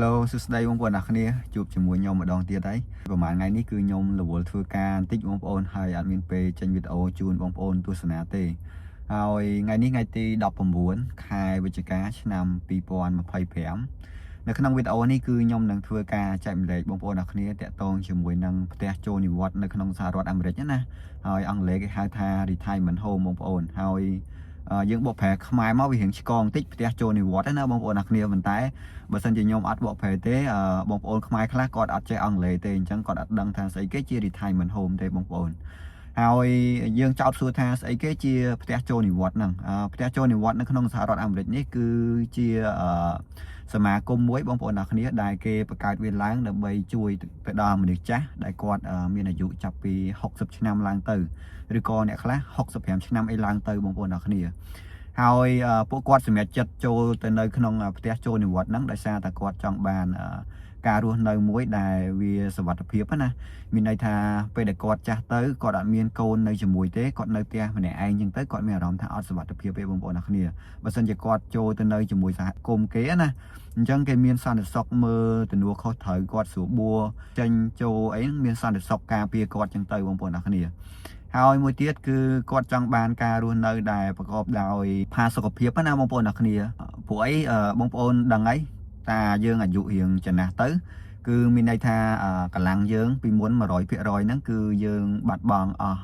Hello សួស្តីបងប្អូនអ្នកគ្នាជួបជាមួយខ្ញុំម្ដងទៀតហើយប្រហែលថ្ងៃនេះគឺខ្ញុំរវល់ធ្វើការបន្តិចបងប្អូនហើយអត់មានពេលចេញវីដេអូជូនបងប្អូនទស្សនាទេហើយថ្ងៃនេះថ្ងៃទី19ខែវិច្ឆិកាឆ្នាំ2025នៅក្នុងវីដេអូនេះគឺខ្ញុំនឹងធ្វើការចែកម្លែកបងប្អូនអ្នកគ្នាតាក់ទងជាមួយនឹងផ្ទះចូលនិវត្តន៍នៅក្នុងសហរដ្ឋអាមេរិកណាហើយអង់គ្លេសគេហៅថា retirement home បងប្អូនហើយយើងបកប្រែខ្មែរមកវារៀងឆ្កងបន្តិចផ្ទះចូលនិវត្តន៍ណាបងប្អូនអ្នកគ្នាប៉ុន្តែបើសិនជាខ្ញុំអត់បកប្រែទេបងប្អូនខ្មែរខ្លះគាត់អត់ចេះអង់គ្លេសទេអញ្ចឹងគាត់អត់ដឹងថាស្អីគេជា retirement home ទេបងប្អូនហើយយើងចោទសួរថាស្អីគេជាផ្ទះចូលនិវត្តន៍ហ្នឹងផ្ទះចូលនិវត្តន៍នៅក្នុងសហរដ្ឋអាមេរិកនេះគឺជាសមាគមមួយបងប្អូនអ្នកគ្នាដែលគេបង្កើតវាឡើងដើម្បីជួយទៅដល់មនុស្សចាស់ដែលគាត់មានអាយុចាប់ពី60ឆ្នាំឡើងទៅឬក៏អ្នកខ្លះ65ឆ្នាំអីឡើងទៅបងប្អូនអ្នកគ្នាហើយពួកគាត់សម្រេចចិត្តចូលទៅនៅក្នុងផ្ទះចូលនិវត្តន៍ហ្នឹងដោយសារតែគាត់ចង់បានការរស់នៅមួយដែលវាសុវត្ថិភាពណាមានន័យថាពេលដែលគាត់ចាស់ទៅគាត់អត់មានកូននៅជាមួយទេគាត់នៅផ្ទះម្នាក់ឯងចឹងទៅគាត់មានអារម្មណ៍ថាអត់សុវត្ថិភាពទេបងប្អូនអ្នកគ្នាបើសិនជាគាត់ចូលទៅនៅជាមួយសហគមន៍គេណាអញ្ចឹងគេមានសន្តិសុខមើលទំនួលខុសត្រូវគាត់ស្រួលបួរចេញចូលអីមានសន្តិសុខការពារគាត់ចឹងទៅបងប្អូនអ្នកគ្នាហើយមួយទៀតគឺគាត់ចង់បានការរស់នៅដែលប្រកបដោយផាសុកភាពណាបងប្អូនអ្នកគ្នាព្រោះអីបងប្អូនដឹងអីតាយើងអាយុរៀងចំណាស់ទៅគឺមានន័យថាកម្លាំងយើងពីមុន 100% ហ្នឹងគឺយើងបាត់បង់អស់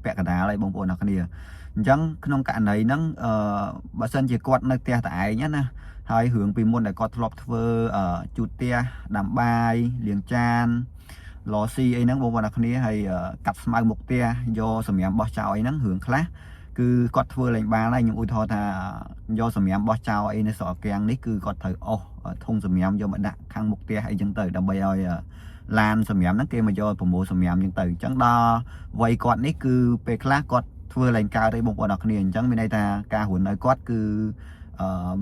ពាក់កណ្ដាលហើយបងប្អូនអ្នកគ្នាអញ្ចឹងក្នុងករណីហ្នឹងបើសិនជាគាត់នៅផ្ទះតែឯងណាហើយរឿងពីមុនដែលគាត់ធ្លាប់ធ្វើជូតផ្ទះដាំបាយលាងចានឡស៊ីអីហ្នឹងបងប្អូនអ្នកគ្នាហើយកាត់ស្មៅមុខផ្ទះយកសម្រាប់បោះចោលអីហ្នឹងរឿងខ្លះគឺគាត់ធ្វើឡើងបានហើយខ្ញុំឧទាហរណ៍ថាយកសម្រាប់បោះចោលអីនៅស្រកគាំងនេះគឺគាត់ត្រូវអស់ធុងសម្រាប់យកមកដាក់ខាងមុខផ្ទះអីចឹងទៅដើម្បីឲ្យឡានសម្រាប់ហ្នឹងគេមកយកប្រមូលសម្រាប់ចឹងទៅអញ្ចឹងដល់វ័យគាត់នេះគឺពេលខ្លះគាត់ធ្វើឡើងកើតទេបងប្អូនអ្នកគ្នាអញ្ចឹងមានន័យថាការរស់នៅគាត់គឺ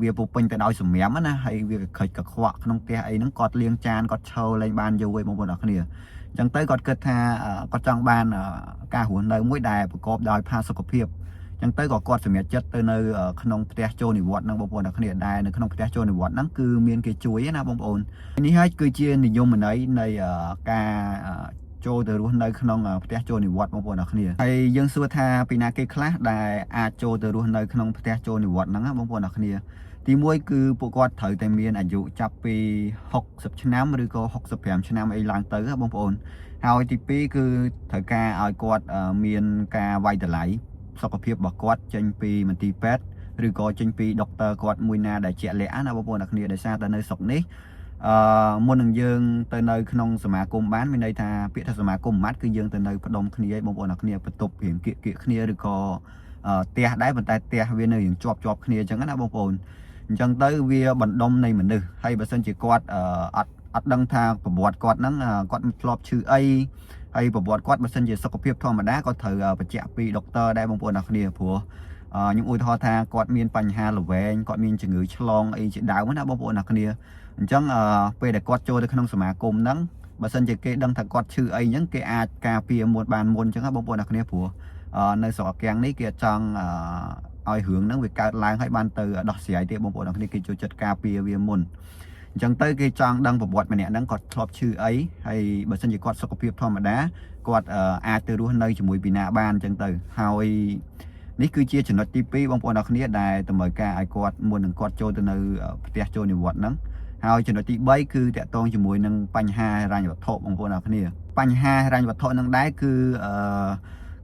វាពុពេញទៅដោយសម្រាប់ណាហើយវាខិចកខ្វក់ក្នុងផ្ទះអីហ្នឹងគាត់លាងចានគាត់ឈរលេងបានយូរឯងបងប្អូនអ្នកគ្នាអញ្ចឹងទៅគាត់គិតថាគាត់ចង់បានការរស់នៅមួយដែលប្រកបដោយផាសុកភាពអញ្ចឹងទៅក៏គាត់សម្រេចចិត្តទៅនៅក្នុងផ្ទះចូលនិវត្តន៍ហ្នឹងបងប្អូនអ្នកគ្នាដែលនៅក្នុងផ្ទះចូលនិវត្តន៍ហ្នឹងគឺមានគេជួយណាបងប្អូននេះហើយគឺជានិយមន័យនៃការចូលទៅរស់នៅក្នុងផ្ទះចូលនិវត្តន៍បងប្អូនអ្នកគ្នាហើយយើងសួរថាពីណាគេខ្លះដែលអាចចូលទៅរស់នៅក្នុងផ្ទះចូលនិវត្តន៍ហ្នឹងបងប្អូនអ្នកគ្នាទីមួយគឺពួកគាត់ត្រូវតែមានអាយុចាប់ពី60ឆ្នាំឬក៏65ឆ្នាំអីឡើងទៅបងប្អូនហើយទី2គឺត្រូវការឲ្យគាត់មានការវាយតម្លៃសុខភាពរបស់គាត់ចេញពីមន្ទីរពេទ្យឬក៏ចេញពីដុកទ័រគាត់មួយណាដែលជាក់លាក់ណាបងប្អូនអ្នកគ្នាដោយសារតែនៅស្រុកនេះមុននឹងយើងទៅនៅក្នុងសមាគមបានមានន័យថាពាក្យថាសមាគមម៉ាត់គឺយើងទៅនៅផ្ដុំគ្នាឯងបងប្អូនអ្នកគ្នាបន្ទប់រៀងគៀកគ្នាឬក៏ផ្ទះដែរប៉ុន្តែផ្ទះវានៅរៀងជាប់គ្នាអញ្ចឹងណាបងប្អូនអញ្ចឹងទៅវាបណ្ដុំនៃមនុស្សហើយបើសិនជាគាត់អត់ដឹងថាប្រវត្តិគាត់ហ្នឹងគាត់ធ្លាប់ឈឺអីហើយប្រវត្តិគាត់បើសិនជាសុខភាពធម្មតាគាត់ត្រូវបញ្ជាក់ពីដុកទ័រដែរបងប្អូនអ្នកគ្នាព្រោះខ្ញុំឧទាហរណ៍ថាគាត់មានបញ្ហាល្វែងគាត់មានជំងឺឆ្លងអីជាដើមណាបងប្អូនអ្នកគ្នាអញ្ចឹងពេលដែលគាត់ចូលទៅក្នុងសមាគមហ្នឹងបើសិនជាគេដឹងថាគាត់ឈឺអីអញ្ចឹងគេអាចការពារមុនបានមុនអញ្ចឹងណាបងប្អូនអ្នកគ្នាព្រោះនៅស្រុកគាំងនេះគេចង់ឲ្យរឿងហ្នឹងវាកើតឡើងហើយបានទៅដោះស្រាយទេបងប្អូនអ្នកគ្នាគេចូលចិត្តការពារវាមុនអញ្ចឹងទៅគេចង់ដឹងប្រវត្តិម្នាក់ហ្នឹងគាត់ធ្លាប់ឈឺអីហើយបើសិនជាគាត់សុខភាពធម្មតាគាត់អាចទៅរស់នៅជាមួយពីណាបានអញ្ចឹងទៅហើយនេះគឺជាចំណុចទី2បងប្អូនអ្នកគ្នាដែលតម្រូវការឲ្យគាត់មុននឹងគាត់ចូលទៅនៅផ្ទះចូលនិវត្តន៍ហ្នឹងហើយចំណុចទី3គឺតាក់ទងជាមួយនឹងបញ្ហាហិរញ្ញវត្ថុបងប្អូនអ្នកគ្នាបញ្ហាហិរញ្ញវត្ថុហ្នឹងដែរគឺ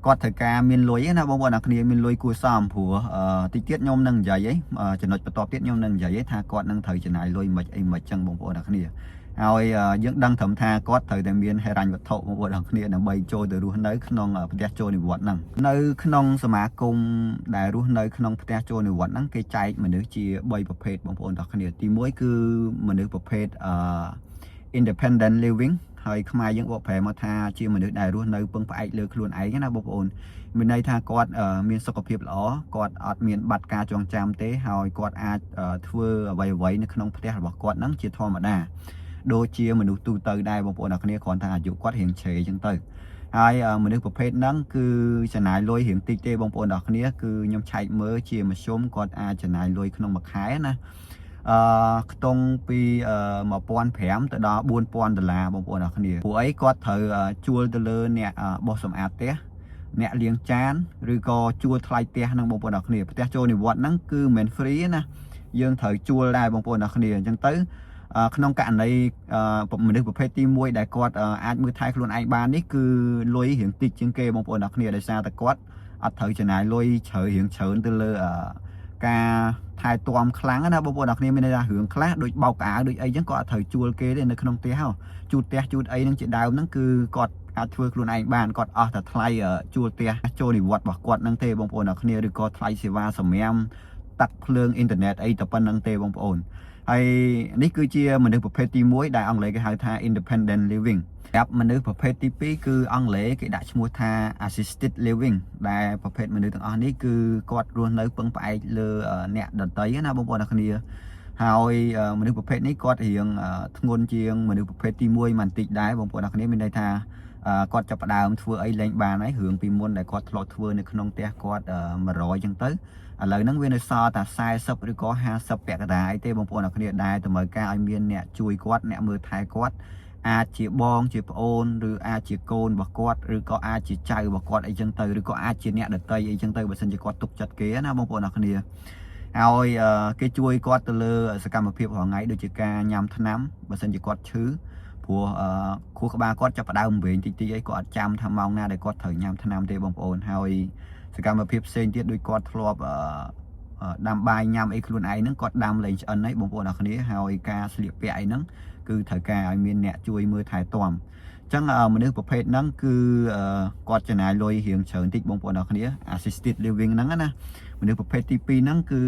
គាត់ត្រូវការមានលុយណាបងប្អូនអ្នកគ្នាមានលុយគួរសមព្រោះតិចទៀតខ្ញុំនឹងនិយាយចំណុចបន្ទាប់ទៀតខ្ញុំនឹងនិយាយថាគាត់នឹងត្រូវចំណាយលុយមិនអីមិនចឹងបងប្អូនអ្នកគ្នាហើយយើងដឹងត្រឹមថាគាត់ត្រូវតែមានហិរញ្ញវត្ថុបងប្អូនអ្នកគ្នាដើម្បីចូលទៅរស់នៅក្នុងផ្ទះចូលនិវត្តន៍ហ្នឹងនៅក្នុងសមាគមដែលរស់នៅក្នុងផ្ទះចូលនិវត្តន៍ហ្នឹងគេចែកមនុស្សជា3ប្រភេទបងប្អូនអ្នកគ្នាទី1គឺមនុស្សប្រភេទindependent living ហើយខ្មែរយើងបកប្រែមកថាជាមនុស្សដែលរស់នៅពឹងផ្អែកលើខ្លួនឯងណាបងប្អូនមានន័យថាគាត់មានសុខភាពល្អគាត់អត់មានបាត់ការចងចាំទេហើយគាត់អាចធ្វើអ្វីៗនៅក្នុងផ្ទះរបស់គាត់ហ្នឹងជាធម្មតាដូចជាមនុស្សទូទៅដែរបងប្អូនអ្នកគ្នាគ្រាន់តែអាយុគាត់រៀងជ្រេអញ្ចឹងទៅហើយមនុស្សប្រភេទហ្នឹងគឺចំណាយលុយរៀងតិចទេបងប្អូនអ្នកគ្នាគឺខ្ញុំឆែកមើលជាមធ្យមគាត់អាចចំណាយលុយក្នុងមួយខែណា ខ្ទង់ពី1500ទៅដល់$4000បងប្អូនអរគ្នាពួកអីគាត់ត្រូវជួលទៅលើអ្នកបោសសម្អាតផ្ទះអ្នកលាងចានឬក៏ជួលថ្លៃផ្ទះហ្នឹងបងប្អូនអរគ្នាផ្ទះចូលនិវត្តន៍ហ្នឹងគឺមិនមែន free ណាយើងត្រូវជួលដែរបងប្អូនអរគ្នាអញ្ចឹងទៅក្នុងករណីមនុស្សប្រភេទទី1ដែលគាត់អាចមើលថែខ្លួនឯងបាននេះគឺលុយរៀងតិចជាងគេបងប្អូនអរគ្នាដោយសារតែគាត់អត់ត្រូវចំណាយលុយជ្រើរៀងច្រើនទៅលើការថែទាំខ្លាំងណាបងប្អូនអរគ្នាមានន័យថារឿងខ្លះដូចបោកក្អាវដូចអីចឹងក៏អត់ត្រូវជួលគេទេនៅក្នុងផ្ទះហ៎ជូតផ្ទះជូតអីហ្នឹងជាដើមហ្នឹងគឺគាត់អាចធ្វើខ្លួនឯងបានគាត់អស់តែថ្លៃជួលផ្ទះចូលនិវត្តន៍របស់គាត់ហ្នឹងទេបងប្អូនអរគ្នាឬក៏ថ្លៃសេវាសម្រាមទឹកភ្លើងអ៊ីនធឺណិតអីតែប៉ុណ្្នឹងទេបងប្អូនហើយនេះគឺជាមនុស្សប្រភេទទី1ដែលអង់គ្លេសគេហៅថា independent living សម្រាប់មនុស្សប្រភេទទី2គឺអង់គ្លេសគេដាក់ឈ្មោះថា assisted living ដែលប្រភេទមនុស្សទាំងអស់នេះគឺគាត់រស់នៅពឹងផ្អែកលើអ្នកដទៃណាបងប្អូនអរគ្នាហើយមនុស្សប្រភេទនេះគាត់រៀងធ្ងន់ជាងមនុស្សប្រភេទទី1បន្តិចដែរបងប្អូនអរគ្នាមានន័យថាគាត់ចាប់ផ្ដើមធ្វើអីលែងបានហើយរឿងពីមុនដែលគាត់ធ្លាប់ធ្វើនៅក្នុងផ្ទះគាត់100ចឹងទៅឥឡូវហ្នឹងវានៅសល់តែ40ឬក៏50ពាក់កណ្ដាលអីទេបងប្អូនអរគ្នាដែរតម្រូវការឲ្យមានអ្នកជួយគាត់អ្នកមើលថែគាត់អាចជាបងជាប្អូនឬអាចជាកូនរបស់គាត់ឬក៏អាចជាចៅរបស់គាត់អីចឹងទៅឬក៏អាចជាអ្នកដតីអីចឹងទៅបើសិនជាគាត់ទុកចិត្តគេណាបងប្អូនអរគ្នាហើយគេជួយគាត់ទៅលើសកម្មភាពរាល់ថ្ងៃដូចជាការញ៉ាំថ្នាំបើសិនជាគាត់ឈឺព្រោះខួរក្បាលគាត់ចាប់ផ្ដើមវែងតិចតិចអីគាត់អត់ចាំថាម៉ោងណាដែលគាត់ត្រូវញ៉ាំថ្នាំទេបងប្អូនហើយសកម្មភាពផ្សេងទៀតដូចគាត់ធ្លាប់ដាំបាយញ៉ាំអីខ្លួនឯងហ្នឹងគាត់ដាំលេងឆ្អិនអីបងប្អូនអរគ្នាហើយការស្លៀកពាក់អីហ្នឹងគឺត្រូវការឲ្យមានអ្នកជួយមើលថែទាំអញ្ចឹងមនុស្សប្រភេទហ្នឹងគឺគាត់ចំណាយលុយរៀងច្រើនតិចបងប្អូនអរគ្នា assisted living ហ្នឹងណាមនុស្សប្រភេទទី2ហ្នឹងគឺ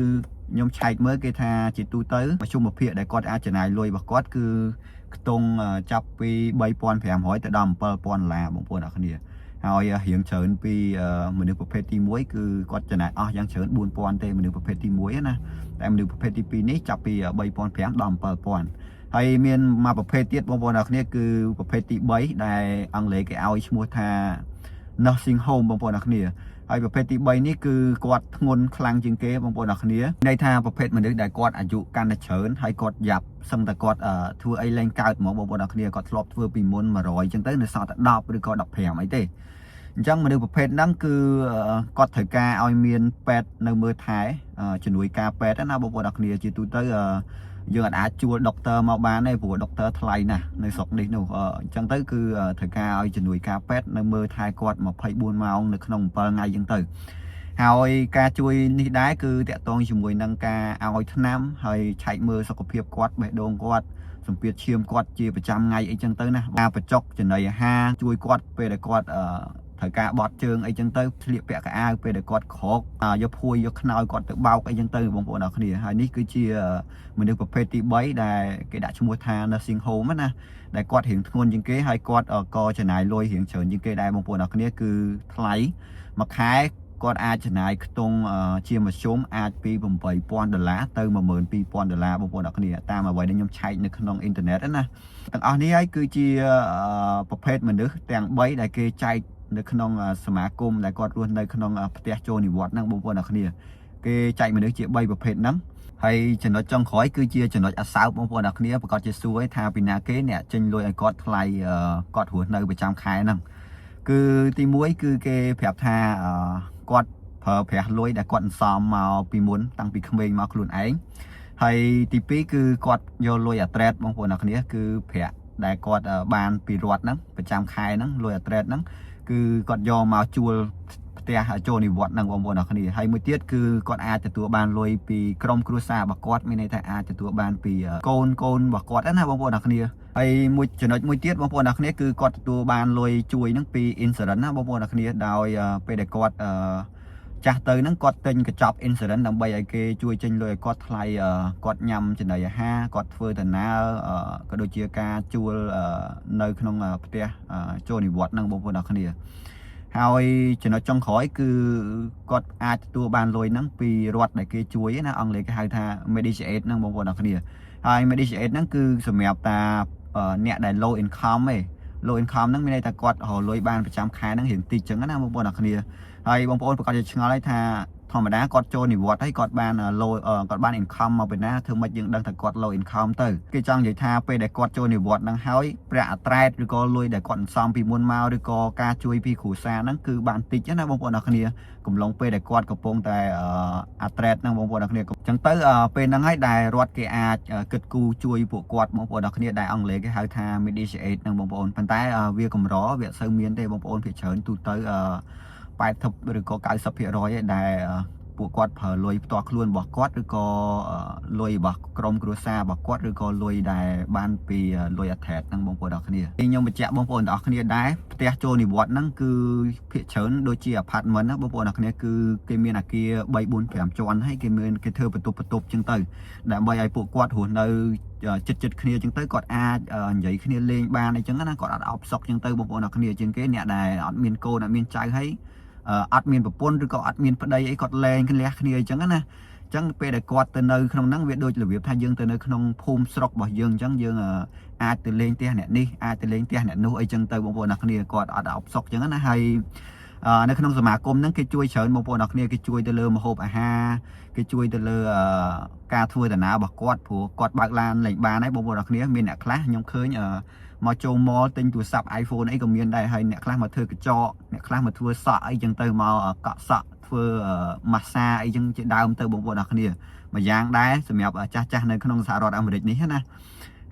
ខ្ញុំឆែកមើលគេថាជាទូទៅមធ្យមភាពដែលគាត់អាចចំណាយលុយរបស់គាត់គឺខ្ទង់ចាប់ពី$3500ទៅដល់$7000បងប្អូនអរគ្នាហើយរៀងច្រើនពីមនុស្សប្រភេទទី1គឺគាត់ចំណាយអស់យ៉ាងច្រើន$4000ទេមនុស្សប្រភេទទី1ណាតែមនុស្សប្រភេទទី2នេះចាប់ពី$3500ដល់$7000ហើយមានមួយប្រភេទទៀតបងប្អូនអរគ្នាគឺប្រភេទទី3ដែលអង់គ្លេសគេឲ្យឈ្មោះថា nursing home បងប្អូនអរគ្នាហើយប្រភេទទី3នេះគឺគាត់ធ្ងន់ខ្លាំងជាងគេបងប្អូនអរគ្នាន័យថាប្រភេទមនុស្សដែលគាត់អាយុកាន់តែច្រើនហើយគាត់យ៉ាប់សឹងតែគាត់ធ្វើអីលែងកើតហ្មងបងប្អូនអរគ្នាគាត់ធ្លាប់ធ្វើពីមុន100អញ្ចឹងទៅនៅសល់តែ10ឬក៏15អីទេអញ្ចឹងមនុស្សប្រភេទហ្នឹងគឺគាត់ត្រូវការឲ្យមានពេទ្យនៅមើលថែជំនួយការពេទ្យណាបងប្អូនអរគ្នាជាទូទៅយើងអាចជួលដុកទ័រមកបានទេព្រោះដុកទ័រថ្លៃណាស់នៅស្រុកនេះនោះអញ្ចឹងទៅគឺត្រូវការឲ្យជំនួយការពេទ្យនៅមើលថែគាត់24ម៉ោងនៅក្នុង7ថ្ងៃអញ្ចឹងទៅហើយការជួយនេះដែរគឺតាក់ទងជាមួយនឹងការឲ្យថ្នាំហើយឆែកមើលសុខភាពគាត់បេះដូងគាត់សម្ពាធឈាមគាត់ជាប្រចាំថ្ងៃអីចឹងទៅណាការបញ្ចុកចំណីអាហារជួយគាត់ពេលដែលគាត់ត្រូវការបត់ជើងអីចឹងទៅស្លៀកពាក់កៅអៅពេលដែលគាត់ក្រោកយកភួយយកខ្នើយគាត់ទៅបោកអីចឹងទៅបងប្អូនអរគ្នាហើយនេះគឺជាមនុស្សប្រភេទទី3ដែលគេដាក់ឈ្មោះថា nursing home ណាដែលគាត់រៀងធ្ងន់ជាងគេហើយគាត់ក៏ចំណាយលុយរៀងច្រើនជាងគេដែរបងប្អូនអរគ្នាគឺថ្លៃមួយខែគាត់អាចចំណាយខ្ទង់ជាមធ្យមអាចពី$8000ទៅ$12000បងប្អូនអរគ្នាតាមអ្វីដែលខ្ញុំឆែកនៅក្នុងអ៊ីនធឺណិតណាទាំងអស់នេះហើយគឺជាប្រភេទមនុស្សទាំង3ដែលគេចែកនៅក្នុងសមាគមដែលគាត់រស់នៅក្នុងផ្ទះចូលនិវត្តន៍ហ្នឹងបងប្អូនអរគ្នាគេចែកមនុស្សជា3ប្រភេទហ្នឹងហើយចំណុចចុងក្រោយគឺជាចំណុចអាសោបបងប្អូនអរគ្នាប្រកាសជាសួរថាពីណាគេអ្នកចេញលុយឲ្យគាត់ថ្លៃគាត់រស់នៅប្រចាំខែហ្នឹងគឺទី1គឺគេប្រាប់ថាគាត់ប្រើប្រាស់លុយដែលគាត់សន្សំមកពីមុនតាំងពីក្មេងមកខ្លួនឯងហើយទី2គឺគាត់យកលុយអាត្រេតបងប្អូនអរគ្នាគឺប្រាក់ដែលគាត់បានពីរដ្ឋហ្នឹងប្រចាំខែហ្នឹងលុយអាត្រេតហ្នឹងគឺគាត់យកមកជួលផ្ទះចូលនិវត្តន៍ហ្នឹងបងប្អូនអរគ្នាហើយមួយទៀតគឺគាត់អាចទទួលបានលុយពីក្រុមគ្រួសាររបស់គាត់មានន័យថាអាចទទួលបានពីកូនរបស់គាត់ណាបងប្អូនអរគ្នាហើយមួយចំណុចមួយទៀតបងប្អូនអរគ្នាគឺគាត់ទទួលបានលុយជួយហ្នឹងពី insurance ណាបងប្អូនអរគ្នាដោយពេលដែលគាត់ចាស់ទៅហ្នឹងគាត់ទិញកញ្ចប់ insurance ដើម្បីឲ្យគេជួយចេញលុយឲ្យគាត់ថ្លៃគាត់ញ៉ាំចំណីអាហារគាត់ធ្វើដំណើរក៏ដូចជាការជួលនៅក្នុងផ្ទះចូលនិវត្តន៍ហ្នឹងបងប្អូនអរគ្នាហើយចំណុចចុងក្រោយគឺគាត់អាចទទួលបានលុយហ្នឹងពីរដ្ឋដែលគេជួយណាអង់គ្លេសគេហៅថា Medicaid ហ្នឹងបងប្អូនអរគ្នាហើយ Medicaid ហ្នឹងគឺសម្រាប់តាអ្នកដែល low income ឯង low income ហ្នឹងមានន័យថាគាត់រកលុយបានប្រចាំខែហ្នឹងរៀងតិចចឹងណាបងប្អូនអរគ្នាហើយបងប្អូនប្រកាសជាឆ្ងល់ហើយថា ធម្មតាគាត់ចូលនិវត្តន៍ហើយគាត់បាន low គាត់បាន income មកពីណាធ្វើម៉េចយើងដឹងថាគាត់ low income ទៅគេចង់និយាយថាពេលដែលគាត់ចូលនិវត្តន៍ហ្នឹងហើយប្រាក់អត្រែតឬក៏លុយដែលគាត់សន្សំពីមុនមកឬក៏ការជួយពីគ្រួសារហ្នឹងគឺបានតិចណាបងប្អូនអរគ្នាកំឡុងពេលដែលគាត់កំពុងតែអត្រែតហ្នឹងបងប្អូនអរគ្នាអញ្ចឹងទៅពេលហ្នឹងហើយដែលរដ្ឋគេអាចគិតគូរជួយពួកគាត់បងប្អូនអរគ្នាដែលអង់គ្លេសគេហៅថា mediation ហ្នឹងបងប្អូនប៉ុន្តែវាកម្រវាអត់សូវមានទេបងប្អូនភាគច្រើនទូទៅ80ឬក៏90%ឯដែលពួកគាត់ប្រើលុយផ្ទាល់ខ្លួនរបស់គាត់ឬក៏លុយរបស់ក្រុមគ្រួសាររបស់គាត់ឬក៏លុយដែលបានពីលុយអថែតហ្នឹងបងប្អូនអរគ្នាខ្ញុំបញ្ជាក់បងប្អូនទាំងអស់គ្នាដែរផ្ទះចូលនិវត្តន៍ហ្នឹងគឺភាគច្រើនដូចជា apartment ណាបងប្អូនអរគ្នាគឺគេមានអាគារ3 4 5ជាន់ហើយគេធ្វើបន្ទប់ចឹងទៅដើម្បីឲ្យពួកគាត់រស់នៅចិត្តគ្នាចឹងទៅគាត់អាចនិយាយគ្នាលេងបានអីចឹងណាគាត់អត់អប់សក់ចឹងទៅបងប្អូនអរគ្នាជាងគេអ្នកដែលអត់មានកូនអត់មានចៅហើយអត់មានប្រពន្ធឬក៏អត់មានប្តីអីគាត់លែងគ្នាគ្នាអញ្ចឹងណាអញ្ចឹងពេលដែលគាត់ទៅនៅក្នុងហ្នឹងវាដូចរបៀបថាយើងទៅនៅក្នុងភូមិស្រុករបស់យើងអញ្ចឹងយើងអាចទៅលេងផ្ទះអ្នកនេះអាចទៅលេងផ្ទះអ្នកនោះអីចឹងទៅបងប្អូនអ្នកគ្នាគាត់អត់អប់សុកអញ្ចឹងណាហើយនៅក្នុងសមាគមហ្នឹងគេជួយច្រើនបងប្អូនអ្នកគ្នាគេជួយទៅលើម្ហូបអាហារគេជួយទៅលើការធ្វើដំណើររបស់គាត់ព្រោះគាត់បើកឡានលេងបានហើយបងប្អូនអ្នកគ្នាមានអ្នកខ្លះខ្ញុំឃើញមកចូល mall ទិញទូរស័ព្ទ iPhone អីក៏មានដែរហើយអ្នកខ្លះមកធ្វើកញ្ចក់អ្នកខ្លះមកធ្វើសក់អីចឹងទៅមកកក់សក់ធ្វើម៉ាស្សាអីចឹងជាដើមទៅបងប្អូនអ្នកគ្នាមួយយ៉ាងដែរសម្រាប់ចាស់នៅក្នុងសហរដ្ឋអាមេរិកនេះណា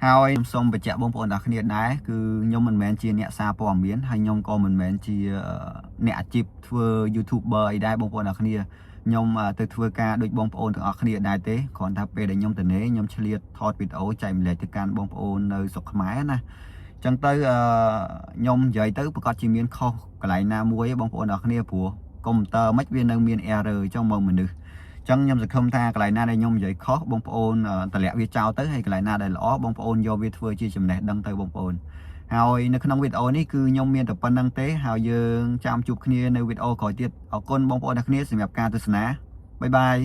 ហើយខ្ញុំសូមបញ្ជាក់បងប្អូនអ្នកគ្នាដែរគឺខ្ញុំមិនមែនជាអ្នកសារព័ត៌មានហើយខ្ញុំក៏មិនមែនជាអ្នកអាជីពធ្វើ YouTuber អីដែរបងប្អូនអ្នកគ្នាខ្ញុំទៅធ្វើការដូចបងប្អូនទាំងអស់គ្នាដែរទេគ្រាន់តែពេលដែលខ្ញុំទៅនេះខ្ញុំឆ្លៀតថតវីដេអូចែកម្លែកទៅកាន់បងប្អូននៅស្រុកខ្មែរណាចឹងទៅខ្ញុំនិយាយទៅប្រកាសជាមានខុសកន្លែងណាមួយបងប្អូនអរគ្នាព្រោះកុំព្យូទ័រមិនវានៅមាន error ចឹងមកមនុស្សចឹងខ្ញុំសង្ឃឹមថាកន្លែងណាដែលខ្ញុំនិយាយខុសបងប្អូនតម្លាក់វាចោលទៅហើយកន្លែងណាដែលល្អបងប្អូនយកវាធ្វើជាចំណេះដឹងទៅបងប្អូនហើយនៅក្នុងវីដេអូនេះគឺខ្ញុំមានតែប៉ុណ្្នឹងទេហើយយើងចាំជួបគ្នានៅវីដេអូក្រោយទៀតអរគុណបងប្អូនអ្នកគ្នាសម្រាប់ការទស្សនាបាយបាយ